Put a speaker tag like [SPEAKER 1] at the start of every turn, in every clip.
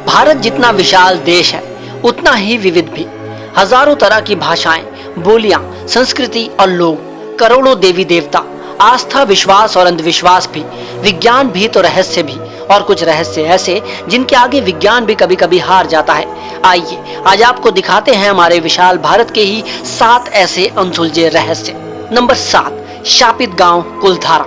[SPEAKER 1] भारत जितना विशाल देश है उतना ही विविध भी। हजारों तरह की भाषाएं, बोलियां, संस्कृति और लोग, करोड़ों देवी देवता, आस्था, विश्वास और अंधविश्वास भी, विज्ञान भी तो रहस्य भी, और कुछ रहस्य ऐसे जिनके आगे विज्ञान भी कभी कभी हार जाता है। आइए आज आपको दिखाते हैं हमारे विशाल भारत के ही 7 ऐसे अनसुलझे रहस्य। नंबर 7, शापित गांव कुलधारा।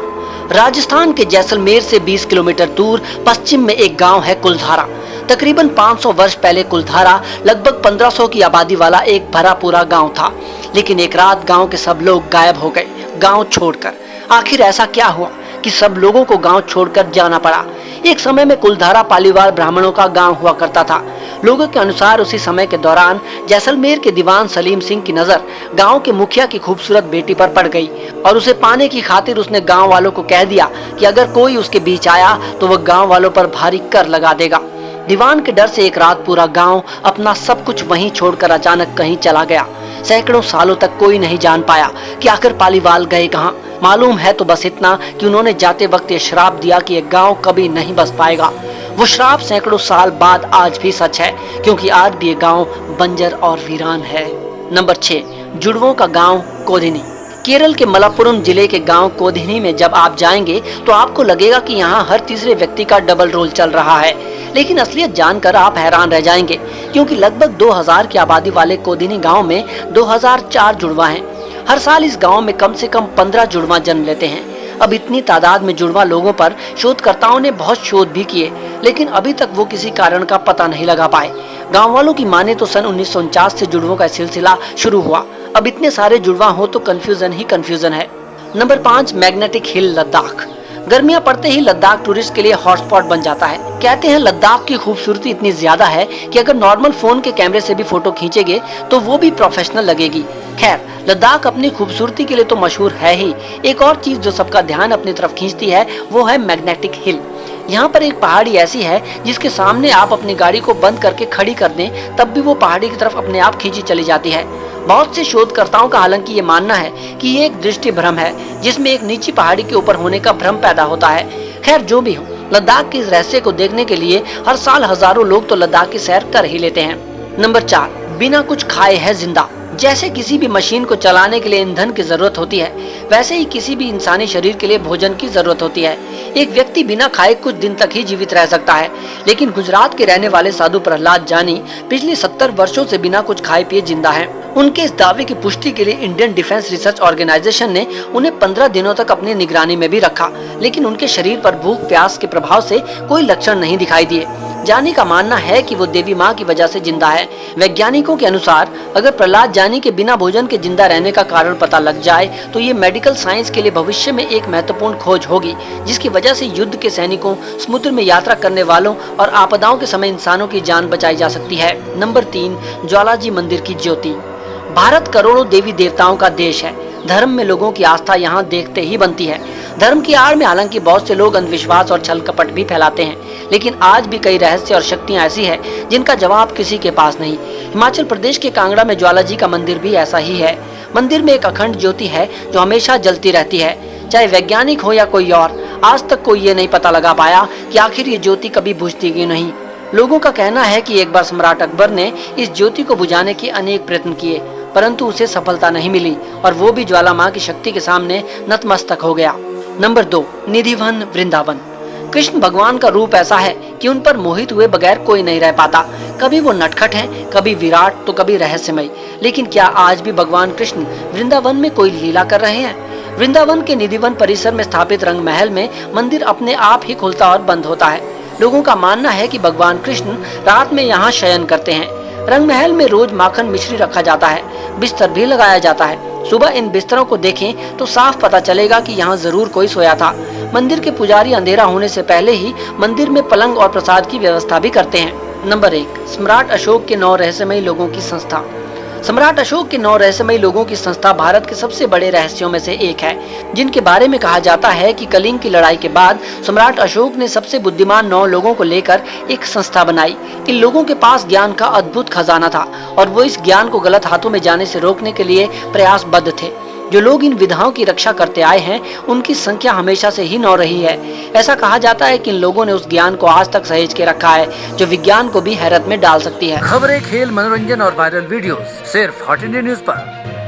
[SPEAKER 1] राजस्थान के जैसलमेर से 20 किलोमीटर दूर पश्चिम में एक गांव है कुलधारा। तकरीबन 500 वर्ष पहले कुलधारा लगभग 1500 की आबादी वाला एक भरा पूरा गांव था। लेकिन एक रात गांव के सब लोग गायब हो गए, गांव छोड़कर। आखिर ऐसा क्या हुआ कि सब लोगों को गांव छोड़कर जाना पड़ा? एक समय में कुलधारा पालीवाल ब्राह्मणों का गांव हुआ करता था। लोगों के अनुसार उसी समय के दौरान जैसलमेर के दीवान सलीम सिंह की नजर गांव के मुखिया की खूबसूरत बेटी पर पड़ गई और उसे पाने की खातिर उसने गांव वालों को कह दिया कि अगर कोई उसके बीच आया तो वह गांव वालों पर भारी कर लगा देगा। दीवान के डर से एक रात पूरा गांव अपना सब कुछ वहीं छोड़कर अचानक कहीं चला गया। सैकड़ों सालों तक कोई नहीं जान पाया कि आखिर पालीवाल गए कहां। मालूम है तो बस इतना कि उन्होंने जाते वक्त ये श्राप दिया कि यह गांव कभी नहीं बस पाएगा। वो श्राप सैकड़ों साल बाद आज भी सच है, क्योंकि आज भी ये गांव बंजर और वीरान है। नंबर 6, जुड़वों का गांव कोदिनी। केरल के मलप्पुरम जिले के गांव कोदिनी में जब आप जाएंगे तो आपको लगेगा कि यहाँ हर तीसरे व्यक्ति का डबल रोल चल रहा है। लेकिन असलियत जानकर आप हैरान रह जाएंगे, क्योंकि लगभग 2000 की आबादी वाले कोदिनी गांव में 2004 जुड़वा हैं। हर साल इस गांव में कम से कम 15 जुड़वा जन्म लेते हैं। अब इतनी तादाद में जुड़वा लोगों पर शोधकर्ताओं ने बहुत शोध भी किए, लेकिन अभी तक वो किसी कारण का पता नहीं लगा पाए। गांव वालों की माने तो सन 1949 से जुड़वों का सिलसिला शुरू हुआ। अब इतने सारे जुड़वा हो तो कंफ्यूजन ही कंफ्यूजन है। Number 5, magnetic hill Ladakh. गर्मियां पड़ते ही लद्दाख टूरिस्ट के लिए हॉटस्पॉट बन जाता है। कहते हैं लद्दाख की खूबसूरती इतनी ज्यादा है कि अगर नॉर्मल फोन के कैमरे से भी फोटो खींचेंगे तो वो भी प्रोफेशनल लगेगी। खैर, लद्दाख अपनी खूबसूरती के लिए तो मशहूर है ही। एक और चीज जो सबका ध्यान अपनी तरफ खींचती है वो है मैग्नेटिक हिल। यहाँ पर एक पहाड़ी ऐसी है जिसके सामने आप अपनी गाड़ी को बंद करके खड़ी कर दें तब भी वो पहाड़ी की तरफ अपने आप खींची चली जाती है। बहुत से शोधकर्ताओं का हालांकि ये मानना है कि ये एक दृष्टि भ्रम है, जिसमें एक नीची पहाड़ी के ऊपर होने का भ्रम पैदा होता है। खैर जो भी हो, लद्दाख के इस रहस्य को देखने के लिए हर साल हजारों लोग तो लद्दाख की सैर कर ही लेते हैं। नंबर 4, बिना कुछ खाए है जिंदा। जैसे किसी भी मशीन को चलाने के लिए ईंधन की जरूरत होती है, वैसे ही किसी भी इंसानी शरीर के लिए भोजन की जरूरत होती है। एक व्यक्ति बिना खाए कुछ दिन तक ही जीवित रह सकता है, लेकिन गुजरात के रहने वाले साधु प्रहलाद जानी पिछले 70 वर्षों से बिना कुछ खाए पिए जिंदा हैं। उनके इस दावे की पुष्टि के लिए इंडियन डिफेंस रिसर्च ऑर्गेनाइजेशन ने उन्हें 15 दिनों तक अपनी निगरानी में भी रखा, लेकिन उनके शरीर पर भूख प्यास के प्रभाव से कोई लक्षण नहीं दिखाई दिए। जानी का मानना है कि वो देवी माँ की वजह से जिंदा है। वैज्ञानिकों के अनुसार अगर प्रहलाद जानी के बिना भोजन के जिंदा रहने का कारण पता लग जाए तो ये मेडिकल साइंस के लिए भविष्य में एक महत्वपूर्ण खोज होगी, जिसकी वजह से युद्ध के सैनिकों, समुद्र में यात्रा करने वालों और आपदाओं के समय इंसानों की जान बचाई जा सकती है। नंबर 3, ज्वालाजी मंदिर की ज्योति। भारत करोड़ों देवी देवताओं का देश है। धर्म में लोगों की आस्था यहाँ देखते ही बनती है। धर्म की आड़ में हालांकि बहुत से लोग अंधविश्वास और छल कपट भी फैलाते हैं, लेकिन आज भी कई रहस्य और शक्तियाँ ऐसी है जिनका जवाब किसी के पास नहीं। हिमाचल प्रदेश के कांगड़ा में ज्वालाजी का मंदिर भी ऐसा ही है। मंदिर में एक अखंड ज्योति है जो हमेशा जलती रहती है। चाहे वैज्ञानिक हो या कोई और, आज तक कोई ये नहीं पता लगा पाया कि आखिर ये ज्योति कभी बुझती क्यों नहीं। लोगों का कहना है कि एक बार सम्राट अकबर ने इस ज्योति को बुझाने के अनेक प्रयत्न किए, परंतु उसे सफलता नहीं मिली और वो भी ज्वाला माँ की शक्ति के सामने नतमस्तक हो गया। नंबर 2, निधिवन वृंदावन। कृष्ण भगवान का रूप ऐसा है कि उन पर मोहित हुए बगैर कोई नहीं रह पाता। कभी वो नटखट हैं, कभी विराट तो कभी रहस्यमय। लेकिन क्या आज भी भगवान कृष्ण वृंदावन में कोई लीला कर रहे हैं? वृंदावन के निधिवन परिसर में स्थापित रंग महल में मंदिर अपने आप ही खुलता और बंद होता है। लोगों का मानना है कि भगवान कृष्ण रात में यहाँ शयन करते हैं। रंग महल में रोज माखन मिश्री रखा जाता है, बिस्तर भी लगाया जाता है। सुबह इन बिस्तरों को देखें तो साफ पता चलेगा कि यहाँ जरूर कोई सोया था। मंदिर के पुजारी अंधेरा होने से पहले ही मंदिर में पलंग और प्रसाद की व्यवस्था भी करते हैं। नंबर 1, सम्राट अशोक के 9 रहस्यमयी लोगों की संस्था। सम्राट अशोक के 9 रहस्यमयी लोगों की संस्था भारत के सबसे बड़े रहस्यों में से एक है, जिनके बारे में कहा जाता है कि कलिंग की लड़ाई के बाद सम्राट अशोक ने सबसे बुद्धिमान 9 लोगों को लेकर एक संस्था बनाई। इन लोगों के पास ज्ञान का अद्भुत खजाना था और वो इस ज्ञान को गलत हाथों में जाने से रोकने के लिए प्रयासबद्ध थे। जो लोग इन विधाओं की रक्षा करते आए हैं उनकी संख्या हमेशा से ही 9 रही है। ऐसा कहा जाता है कि इन लोगों ने उस ज्ञान को आज तक सहेज के रखा है जो विज्ञान को भी हैरत में डाल सकती है।
[SPEAKER 2] खबरें, खेल, मनोरंजन और वायरल वीडियोस सिर्फ हॉट इंडिया न्यूज पर।